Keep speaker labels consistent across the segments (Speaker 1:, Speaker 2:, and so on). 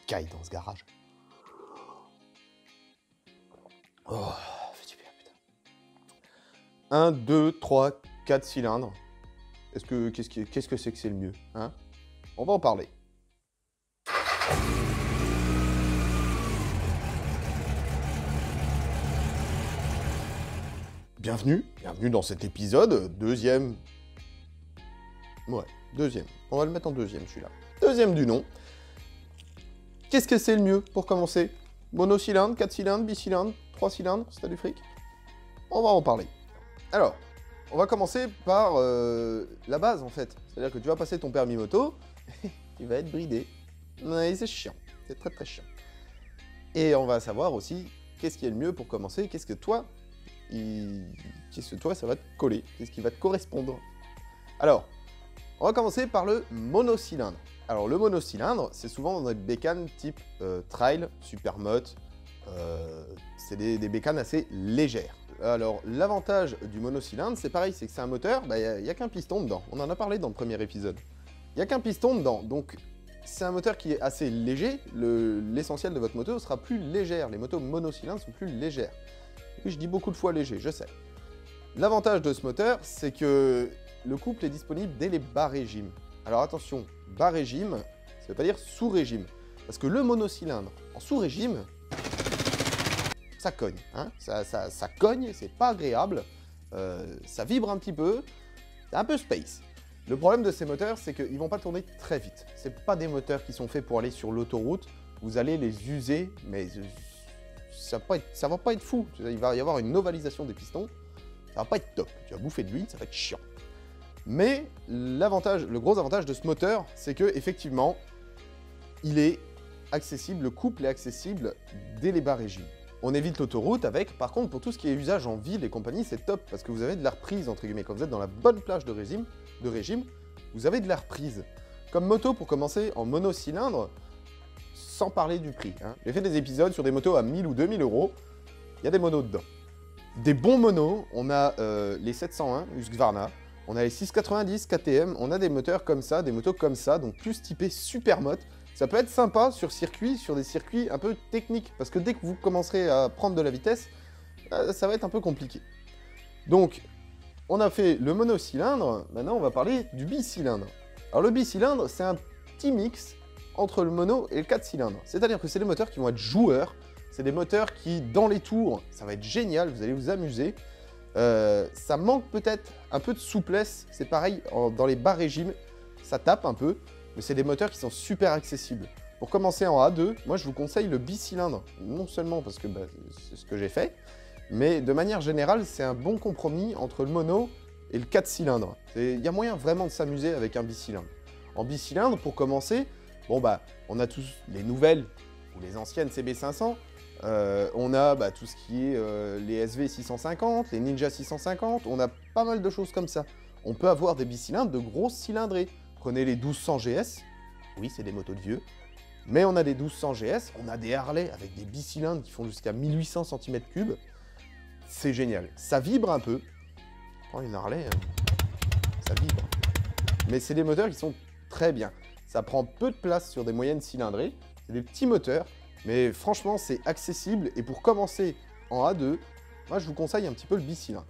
Speaker 1: caille dans ce garage. Oh, fait du bien, putain. 1, 2, 3, 4 cylindres. Qu'est-ce que c'est le mieux, hein? On va en parler. Bienvenue dans cet épisode, deuxième. Ouais, deuxième. On va le mettre en deuxième, celui-là. Deuxième du nom. Qu'est-ce que c'est le mieux pour commencer? Monocylindre, 4 cylindres, bicylindre, 3 cylindres, c'est du fric? On va en parler. Alors, on va commencer par la base en fait. C'est-à-dire que tu vas passer ton permis moto, tu vas être bridé. Ouais, c'est chiant, c'est très très chiant. Et on va savoir aussi qu'est-ce qui est le mieux pour commencer, qu'est-ce que toi, ça va te coller, qu'est-ce qui va te correspondre. Alors, on va commencer par le monocylindre. Alors le monocylindre, c'est souvent dans des bécanes type trail, supermoto, c'est des bécanes assez légères. Alors l'avantage du monocylindre, c'est pareil, c'est que c'est un moteur, il n'y a qu'un piston dedans. On en a parlé dans le premier épisode. Il n'y a qu'un piston dedans, donc c'est un moteur qui est assez léger. L'essentiel de votre moto sera plus légère. Les motos monocylindres sont plus légères. Oui, je dis beaucoup de fois léger, je sais. L'avantage de ce moteur, c'est que le couple est disponible dès les bas régimes. Alors attention, bas régime, ça ne veut pas dire sous-régime. Parce que le monocylindre en sous-régime, ça cogne. Hein, ça cogne, c'est pas agréable. Ça vibre un petit peu, c'est un peu space. Le problème de ces moteurs, c'est qu'ils ne vont pas tourner très vite. Ce pas des moteurs qui sont faits pour aller sur l'autoroute. Vous allez les user, mais ça va pas être fou. Il va y avoir une ovalisation des pistons. Ça va pas être top. Tu vas bouffer de l'huile, ça va être chiant. Mais le gros avantage de ce moteur, c'est que effectivement, il est accessible, le couple est accessible dès les bas régimes. On évite l'autoroute avec, par contre, pour tout ce qui est usage en ville et compagnie, c'est top parce que vous avez de la reprise, entre guillemets. Quand vous êtes dans la bonne plage de régime, vous avez de la reprise. Comme moto, pour commencer, en monocylindre, sans parler du prix. Hein. J'ai fait des épisodes sur des motos à 1000 ou 2000 euros. Il y a des monos dedans. Des bons monos, on a les 701 Husqvarna, on a les 690 KTM, on a des moteurs comme ça, des motos comme ça, donc plus typés supermoto. Ça peut être sympa sur des circuits un peu techniques, parce que dès que vous commencerez à prendre de la vitesse, ça va être un peu compliqué. Donc, on a fait le monocylindre, maintenant on va parler du bicylindre. Alors le bicylindre, c'est un petit mix entre le mono et le 4 cylindres. C'est-à-dire que c'est des moteurs qui vont être joueurs, c'est des moteurs qui, dans les tours, ça va être génial, vous allez vous amuser. Ça manque peut-être un peu de souplesse, c'est pareil, dans les bas régimes, ça tape un peu, mais c'est des moteurs qui sont super accessibles. Pour commencer en A2, moi je vous conseille le bicylindre, non seulement parce que c'est ce que j'ai fait, mais de manière générale, c'est un bon compromis entre le mono et le 4 cylindres. Il y a moyen vraiment de s'amuser avec un bicylindre. En bicylindre, pour commencer, on a tous les nouvelles ou les anciennes CB500, on a tout ce qui est les SV650, les Ninja 650, on a pas mal de choses comme ça. On peut avoir des bicylindres de grosses cylindrées. Prenez les 1200 GS, oui c'est des motos de vieux, mais on a des 1200 GS, on a des Harley avec des bicylindres qui font jusqu'à 1800 cm3, c'est génial. Ça vibre un peu, oh, une Harley, ça vibre, mais c'est des moteurs qui sont très bien. Ça prend peu de place sur des moyennes cylindrées, c'est des petits moteurs, mais franchement, c'est accessible. Et pour commencer en A2, moi, je vous conseille un petit peu le bicylindre.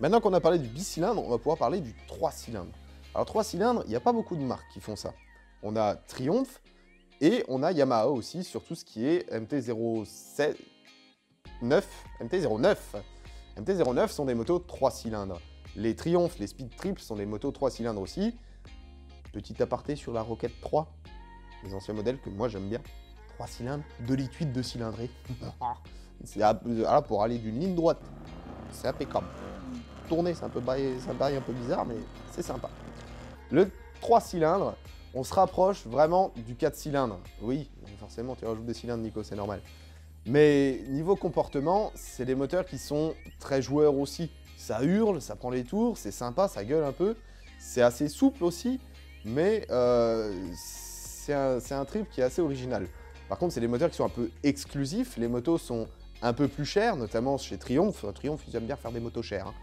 Speaker 1: Maintenant qu'on a parlé du bicylindre, on va pouvoir parler du 3 cylindres. Alors, 3 cylindres, il n'y a pas beaucoup de marques qui font ça. On a Triumph et on a Yamaha aussi sur tout ce qui est MT-09. MT-09 sont des motos 3 cylindres. Les Triumph, les Speed Trip sont des motos 3 cylindres aussi. Petit aparté sur la Rocket 3, les anciens modèles que moi j'aime bien. 3 cylindres, 2,8 litres de cylindrée. Alors pour aller d'une ligne droite, c'est impeccable. Tourner, ça paraît un peu bizarre, mais c'est sympa. Le 3 cylindres, on se rapproche vraiment du 4 cylindres. Oui, forcément, tu rajoutes des cylindres, Nico, c'est normal. Mais niveau comportement, c'est des moteurs qui sont très joueurs aussi. Ça hurle, ça prend les tours, c'est sympa, ça gueule un peu. C'est assez souple aussi, mais c'est un trip qui est assez original. Par contre, c'est des moteurs qui sont un peu exclusifs. Les motos sont un peu plus chères, notamment chez Triumph. Triumph, ils aiment bien faire des motos chères. Hein.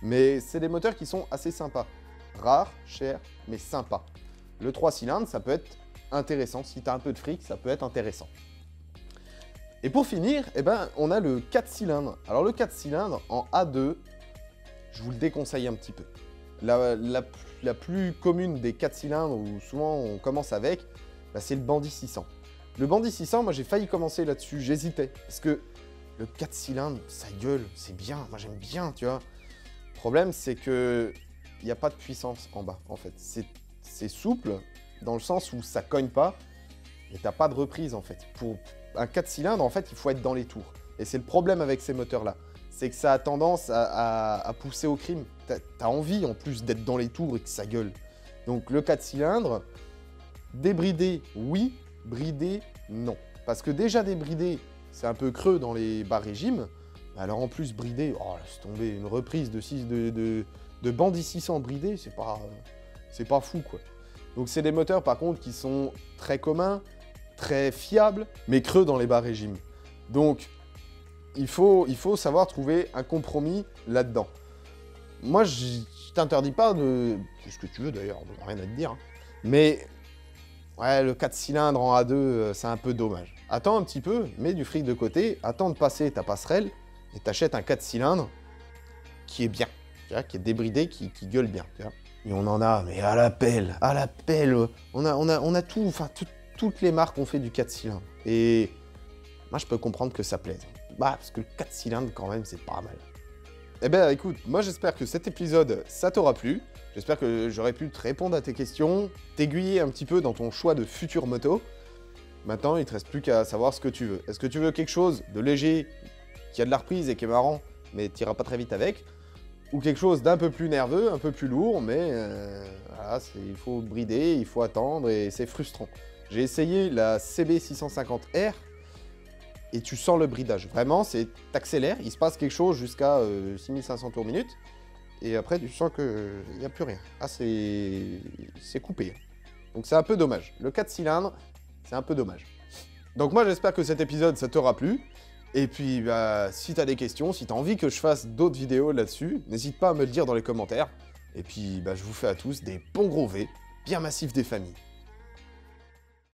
Speaker 1: Mais c'est des moteurs qui sont assez sympas. Rares, chers, mais sympas. Le 3 cylindres, ça peut être intéressant. Si tu as un peu de fric, ça peut être intéressant. Et pour finir, eh ben, on a le 4 cylindres. Alors le 4 cylindres en A2, je vous le déconseille un petit peu. La plus commune des 4 cylindres, où souvent on commence avec, bah, c'est le Bandit 600. Le Bandit 600, moi j'ai failli commencer là-dessus, j'hésitais. Parce que le 4 cylindres, ça gueule, c'est bien, moi j'aime bien, tu vois. Le problème, c'est que il n'y a pas de puissance en bas, en fait. C'est souple, dans le sens où ça cogne pas, et t'as pas de reprise, en fait. Pour un 4 cylindres, en fait, il faut être dans les tours. Et c'est le problème avec ces moteurs-là. C'est que ça a tendance à pousser au crime. T'as envie, en plus, d'être dans les tours et que ça gueule. Donc, le 4 cylindres, débridé, oui. Bridé, non. Parce que déjà, débridé, c'est un peu creux dans les bas régimes. Alors, en plus, bridé, oh, laisse tomber, une reprise de Bandit 600 bridé, c'est pas fou, quoi. Donc, c'est des moteurs, par contre, qui sont très communs, très fiables, mais creux dans les bas régimes. Donc, il faut savoir trouver un compromis là-dedans. Moi, je t'interdis pas de... C'est ce que tu veux, d'ailleurs, rien à te dire. Hein. Mais, ouais, le 4 cylindres en A2, c'est un peu dommage. Attends un petit peu, mets du fric de côté, attends de passer ta passerelle, et t'achètes un 4 cylindres qui est bien, tu vois, qui est débridé, qui gueule bien, tu vois. Et on en a, mais à la pelle, on a tout, enfin, toutes les marques ont fait du 4 cylindres. Et moi, je peux comprendre que ça plaise. Bah, parce que le 4 cylindres, quand même, c'est pas mal. Eh ben, écoute, moi, j'espère que cet épisode, ça t'aura plu. J'espère que j'aurai pu te répondre à tes questions, t'aiguiller un petit peu dans ton choix de future moto. Maintenant, il te reste plus qu'à savoir ce que tu veux. Est-ce que tu veux quelque chose de léger, qui a de la reprise et qui est marrant, mais t'iras pas très vite avec, ou quelque chose d'un peu plus nerveux, un peu plus lourd, mais voilà, il faut brider, il faut attendre, et c'est frustrant. J'ai essayé la CB650R, et tu sens le bridage. Vraiment, t'accélères, il se passe quelque chose jusqu'à 6500 tours minute, et après, tu sens qu'il n'y a plus rien. Ah, c'est coupé. Donc c'est un peu dommage. Le 4 cylindres, c'est un peu dommage. Donc moi, j'espère que cet épisode, ça t'aura plu. Et puis, bah, si t'as des questions, si t'as envie que je fasse d'autres vidéos là-dessus, n'hésite pas à me le dire dans les commentaires. Et puis, bah, je vous fais à tous des bons gros V, bien massifs des familles.